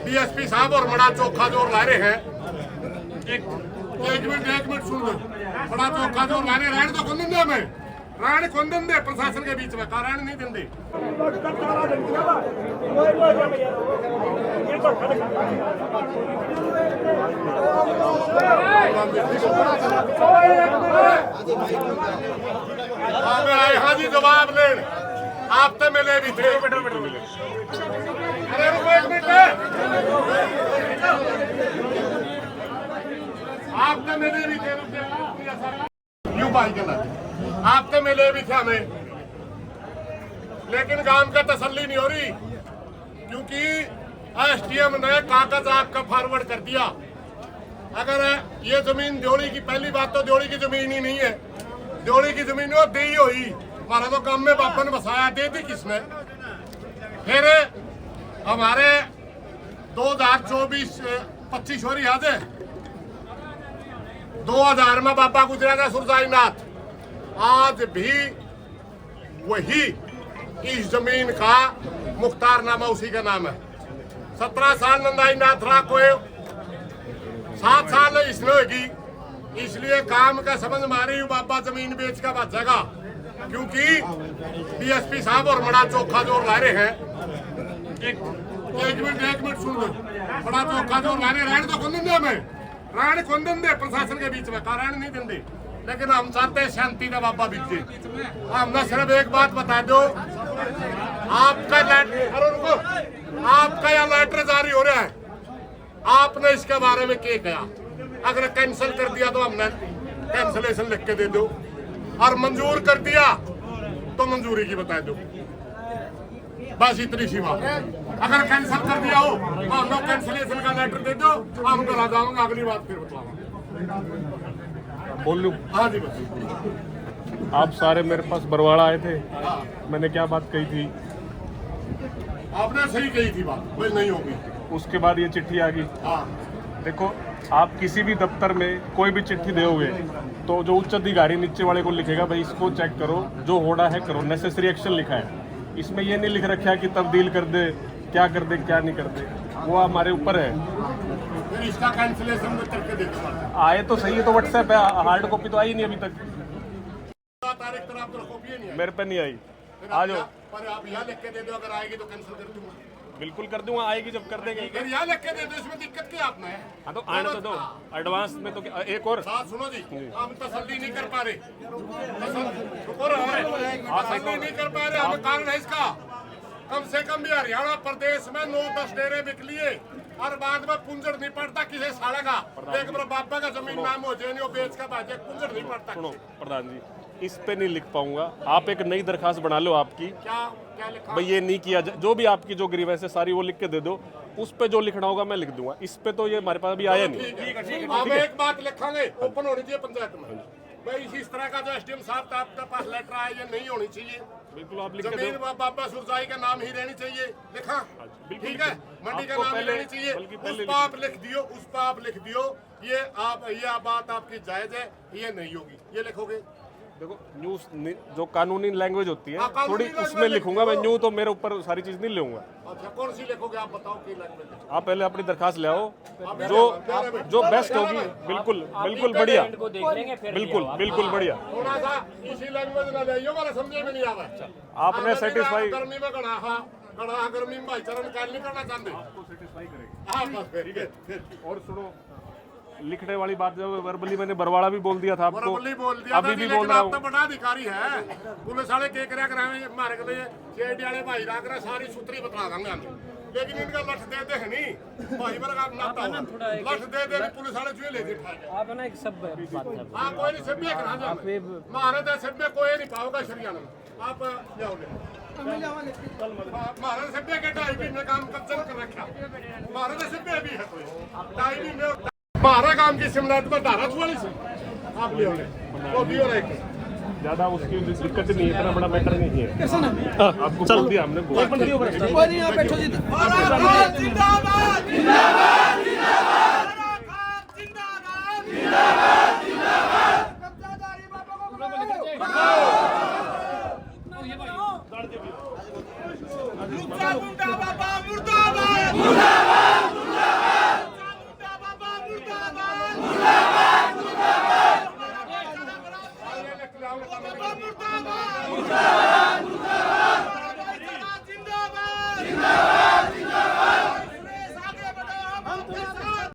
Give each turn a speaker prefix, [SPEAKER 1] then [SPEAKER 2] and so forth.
[SPEAKER 1] DSP साहब और बड़ा चोखा जोर ला रहे हैं। एक मिनट सुन लो। बड़ा चोखा जोर ला रहे रहने तो कौन देंगे हमें, रहने कौन देंगे प्रशासन के बीच में, कारण नहीं देंगे। हाँ जी जवाब ले आप तो मिले भी थे। अरे रुको एक मिनट, आप तो मिले भी थे, क्यों भाई गलत, आप तो मिले भी थे हमें, लेकिन काम का तसल्ली नहीं हो रही क्योंकि एसडीएम ने कागज आपका फॉरवर्ड कर दिया। अगर ये जमीन ड्योढ़ी की, पहली बात तो ड्योढ़ी की जमीन ही नहीं है, ड्योढ़ी की जमीन वो दी हुई, हमारा तो काम में बापा ने बसाया, दे दी किसने। फिर हमारे 2024-25 हो रही याद है, 2000 में बाबा गुजरा था सुरजाईनाथ, आज भी वही इस जमीन का मुख्तारनामा उसी का नाम है। 17 साल नंदाईनाथ रहा को 7 साल इसमें होगी, इसलिए काम का समझ मारी बाबा जमीन बेच का बचेगा क्योंकि डीएसपी साहब और बड़ा चोखा जोर ला रहे हैं। एक मिनट सुन लो। बड़ा चोखा जोर ला रहे रहने तो कौन देंगे हमें, रहने कौन देंगे प्रशासन के बीच में, कारण नहीं देंगे। लेकिन हम चाहते हैं शांति का बाबा बीते। हमने सिर्फ एक बात बता दो, आपका आपका यह लेटर जारी हो रहा है, आपने इसके बारे में क्या कहा। अगर कैंसिल कर दिया तो हमने कैंसिलेशन लिख के दे दो, और मंजूर कर दिया तो मंजूरी की बता दो, बस इतनी सी बात। अगर कैंसिल कर दिया हो तो हम लोग कैंसिलेशन का लेटर दे दो, हम करा जाऊंगा, अगली बात फिर बताऊंगा।
[SPEAKER 2] बोल लूं?
[SPEAKER 1] हाँ जी बस।
[SPEAKER 2] आप सारे मेरे पास बरवाड़ा आए थे, मैंने क्या बात कही थी?
[SPEAKER 1] आपने सही कही थी बात, वही नहीं होगी।
[SPEAKER 2] उसके बाद ये चिट्ठी आ गई। देखो, आप किसी भी दफ्तर में कोई भी चिट्ठी दोगे तो जो उच्च अधिकारी नीचे वाले को लिखेगा भाई इसको चेक करो, जो होना है करो, नेसेसरी एक्शन लिखा है। इसमें ये नहीं लिख रखा है कि तब्दील कर दे, क्या कर दे क्या नहीं कर दे, वो हमारे ऊपर है।
[SPEAKER 1] फिर इसका कैंसिलेशन करके देखो।
[SPEAKER 2] आए तो सही है, तो व्हाट्सएप है, हार्ड कॉपी तो आई नहीं अभी तक।
[SPEAKER 1] तारीख तर आप तो कॉपी नहीं आई,
[SPEAKER 2] मेरे पे नहीं आई। आ जाओ,
[SPEAKER 1] पर आप यहाँ लिख के दे दो, अगर आएगी तो कैंसिल कर दूंगा।
[SPEAKER 2] बिल्कुल कर दूंगा, आएगी जब कर देंगे।
[SPEAKER 1] फिर यहाँ लिख के दे दो, इसमें दिक्कत क्या आपने?
[SPEAKER 2] हाँ तो आने तो दो, एडवांस में तो एक और
[SPEAKER 1] बात सुनो जी, हम तसल्ली नहीं कर पा रहे, तसल्ली नहीं कर पा रहे, हमें कारण है इसका। कम से कम भी हरियाणा प्रदेश में 9-10 डेरे बिक लिए और बाद में पुंजड़ नहीं पड़ता किसी साले का। एक बार बाबा का जमीन नाम हो जाए बेच का बाजे, पुंजड़ नहीं पड़ता।
[SPEAKER 2] सुनो प्रधान जी, इस पे नहीं लिख पाऊंगा, आप एक नई दरखास्त बना लो आपकी।
[SPEAKER 1] क्या लिखा?
[SPEAKER 2] भाई ये नहीं किया, जो भी आपकी जो ग्रीवेंस है सारी वो लिख के दे दो, उस पे जो लिखना होगा मैं लिख दूंगा। इस पे तो ये हमारे पास अभी आया नहीं।
[SPEAKER 1] हम एक बात लिखांगे, ओपन होनी चाहिए पंचायत में भाई, इस तरह का जो एसडीएम साहब का आपके पास लेटर आया ये नहीं होनी चाहिए।
[SPEAKER 2] बिल्कुल आप लिख के
[SPEAKER 1] जमीन बाबा सुरजाई का नाम ही रहनी चाहिए, लिखा ठीक है, मंडी का नाम ही रहनी चाहिए। उस पर आप लिख दियो, उस पर आप लिख दियो ये बात आपकी जायज है, ये नहीं होगी, ये लिखोगे।
[SPEAKER 2] देखो न्यूज जो कानूनी लैंग्वेज होती है थोड़ी
[SPEAKER 1] कानूनी
[SPEAKER 2] उसमें लिखूंगा मैं, न्यू तो मेरे ऊपर सारी चीज नहीं लूंगा।
[SPEAKER 1] अच्छा कौन सी लिखोगे आप बताओ की लैंग्वेज?
[SPEAKER 2] आप पहले अपनी दरखास्त ले आओ, जो बेस्ट होगी। बिल्कुल बिल्कुल बढ़िया, बिल्कुल बढ़िया।
[SPEAKER 1] थोड़ा सा इसी लैंग्वेज में ले वाला समझे में नहीं आ रहा।
[SPEAKER 2] आपने सेटिस्फाई,
[SPEAKER 1] गर्मी में गड़ा गर्मी में भाईचारा काल नहीं करना चाहते,
[SPEAKER 2] आपको सेटिस्फाई करेगा।
[SPEAKER 1] हाँ बस फिर
[SPEAKER 2] और सुनो, लिखने वाली बात जब वर्बली मैंने बरवाड़ा भी बोल दिया था आपको,
[SPEAKER 1] बोल दिया
[SPEAKER 2] अभी
[SPEAKER 1] था,
[SPEAKER 2] भी
[SPEAKER 1] लेकिन
[SPEAKER 2] बोल रहा
[SPEAKER 1] आप
[SPEAKER 2] हूँ।
[SPEAKER 1] तो बड़ा अधिकारी है, पुलिस वाले के करा हमारे को सीआईडी वाले भाई राख रहे सारी सूत्री बता देंगे हमें, लेकिन इनका लठ दे दे है नहीं भाई वर्ग आप नाता हो, लठ दे दे पुलिस वाले जो ले
[SPEAKER 3] आप ना एक सब बात
[SPEAKER 1] हाँ कोई नहीं सभ्य करा जाए महाराज सभ्य कोई नहीं पाओगा हरियाणा में, आप महाराज सभ्य के ढाई में काम कब्जा कर रखा, महाराज सभ्य भी है कोई ढाई में बारह काम की सिमनाथ में 44 आप ले वो भी हो रहे
[SPEAKER 2] ज्यादा उसकी दिक्कत नहीं है, इतना बड़ा मैटर नहीं है। आपको बोल दिया हमने,
[SPEAKER 3] कोई नहीं, आप बैठो जी।
[SPEAKER 4] जिंदाबाद जिंदाबाद जिंदाबाद जिंदाबाद जिंदाबाद जिंदाबाद कब्जादारी बाबा को मुर्दाबाद मुर्दाबाद मुर्दाबाद मुर्दाबाद